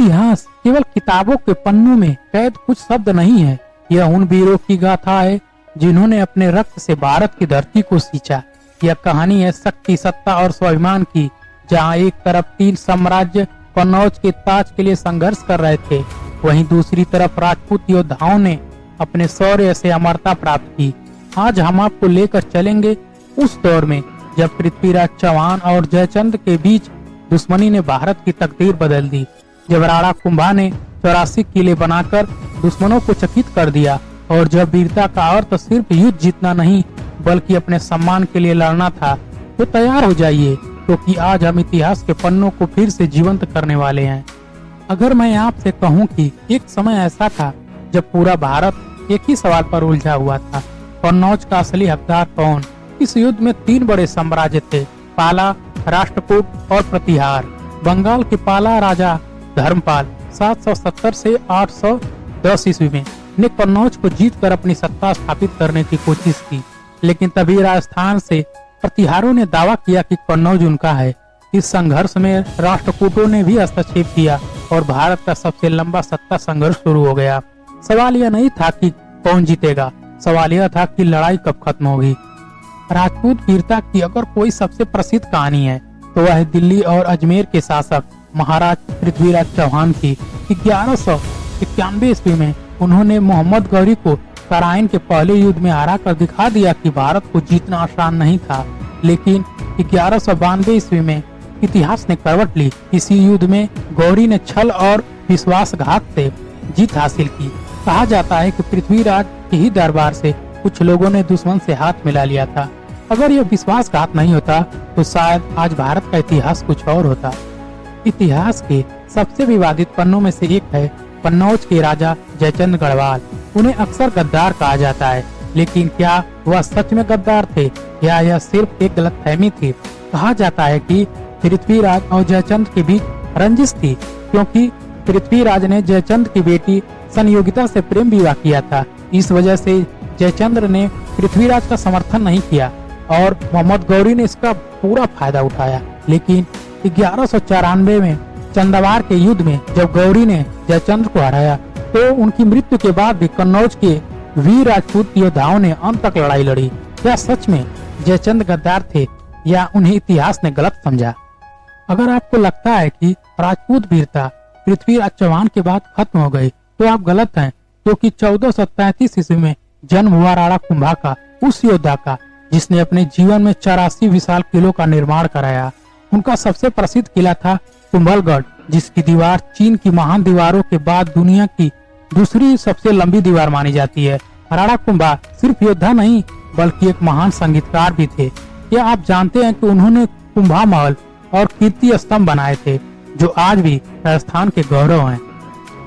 इतिहास केवल किताबों के पन्नों में कैद कुछ शब्द नहीं है। यह उन वीरों की गाथा है जिन्होंने अपने रक्त से भारत की धरती को सींचा। यह कहानी है शक्ति, सत्ता और स्वाभिमान की, जहां एक तरफ 3 साम्राज्य कन्नौज के ताज के लिए संघर्ष कर रहे थे, वहीं दूसरी तरफ राजपूत योद्धाओं ने अपने शौर्य से अमरता प्राप्त की। आज हम आपको लेकर चलेंगे उस दौर में जब पृथ्वीराज चौहान और जयचंद्र के बीच दुश्मनी ने भारत की तकदीर बदल दी। जब राणा कुंभा ने 84 किले बनाकर दुश्मनों को चकित कर दिया, और जब वीरता का अर्थ सिर्फ युद्ध जीतना नहीं बल्कि अपने सम्मान के लिए लड़ना था, तो तैयार हो जाइए, क्योंकि आज हम इतिहास के पन्नों को फिर से जीवंत करने वाले हैं। अगर मैं आपसे कहूं कि एक समय ऐसा था जब पूरा भारत एक ही सवाल पर उलझा हुआ था, कन्नौज का असली हकदार कौन? इस युद्ध में 3 बड़े साम्राज्य थे, पाला, राष्ट्रकूट और प्रतिहार। बंगाल के पाला राजा धर्मपाल 770 से 810 ईस्वी में ने कन्नौज को जीतकर अपनी सत्ता स्थापित करने की कोशिश की, लेकिन तभी राजस्थान से प्रतिहारों ने दावा किया कि कन्नौज उनका है। इस संघर्ष में राष्ट्रकूटों ने भी हस्तक्षेप किया और भारत का सबसे लंबा सत्ता संघर्ष शुरू हो गया। सवाल यह नहीं था कि कौन जीतेगा, सवाल यह था कि लड़ाई कब खत्म होगी। राजपूत वीरता की अगर कोई सबसे प्रसिद्ध कहानी है तो वह है दिल्ली और अजमेर के शासक महाराज पृथ्वीराज चौहान की। 1191 ईस्वी में उन्होंने मोहम्मद गौरी को तराइन के पहले युद्ध में हरा कर दिखा दिया कि भारत को जीतना आसान नहीं था। लेकिन 1192 ईस्वी में इतिहास ने करवट ली। इसी युद्ध में गौरी ने छल और विश्वासघात से जीत हासिल की। कहा जाता है कि पृथ्वीराज के ही दरबार से कुछ लोगों ने दुश्मन से हाथ मिला लिया था। अगर यह विश्वासघात नहीं होता तो शायद आज भारत का इतिहास कुछ और होता। इतिहास के सबसे विवादित पन्नों में से एक है कन्नौज के राजा जयचंद्र गढ़वाल। उन्हें अक्सर गद्दार कहा जाता है, लेकिन क्या वह सच में गद्दार थे या यह सिर्फ एक गलतफहमी थी? कहा जाता है कि पृथ्वीराज और जयचंद्र के बीच रंजिश थी, क्योंकि पृथ्वीराज ने जयचंद्र की बेटी संयोगिता से प्रेम विवाह किया था। इस वजह से जयचंद्र ने पृथ्वीराज का समर्थन नहीं किया और मोहम्मद गौरी ने इसका पूरा फायदा उठाया। लेकिन 1194 में चंदावार के युद्ध में जब गौरी ने जयचंद्र को हराया, तो उनकी मृत्यु के बाद भी कन्नौज के वीर राजपूत योद्धाओं ने अंत तक लड़ाई लड़ी। क्या सच में जयचंद्र गद्दार थे या उन्हें इतिहास ने गलत समझा? अगर आपको लगता है कि राजपूत वीरता पृथ्वीराज चौहान के बाद खत्म हो गई, तो आप गलत हैं, क्योंकि 1433 ईस्वी में जन्म हुआ राणा कुंभा का, उस योद्धा का जिसने अपने जीवन में 84 विशाल किलों का निर्माण कराया। उनका सबसे प्रसिद्ध किला था कुंभलगढ़, जिसकी दीवार चीन की महान दीवारों के बाद दुनिया की दूसरी सबसे लंबी दीवार मानी जाती है। राणा कुंभा सिर्फ योद्धा नहीं बल्कि एक महान संगीतकार भी थे। क्या आप जानते हैं कि उन्होंने कुंभा महल और कीर्ति स्तंभ बनाए थे, जो आज भी राजस्थान के गौरव हैं।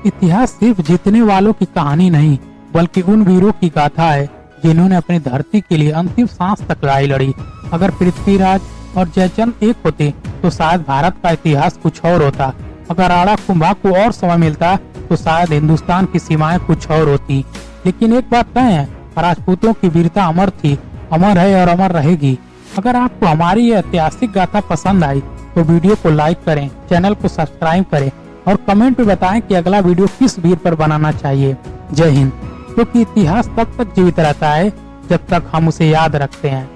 इतिहास सिर्फ जीतने वालों की कहानी नहीं बल्कि उन वीरों की गाथा है जिन्होंने अपनी धरती के लिए अंतिम सांस तक लड़ाई लड़ी। अगर पृथ्वीराज और जयचंद्र एक होते तो शायद भारत का इतिहास कुछ और होता। अगर राणा कुंभा को और समय मिलता तो शायद हिंदुस्तान की सीमाएं कुछ और होती। लेकिन एक बात तय है, राजपूतों की वीरता अमर थी, अमर है और अमर रहेगी। अगर आपको हमारी यह ऐतिहासिक गाथा पसंद आई तो वीडियो को लाइक करें, चैनल को सब्सक्राइब करें और कमेंट में बताएं कि अगला वीडियो किस वीर पर बनाना चाहिए। जय हिंद। क्योंकि इतिहास तब तक जीवित रहता है जब तक हम उसे याद रखते हैं।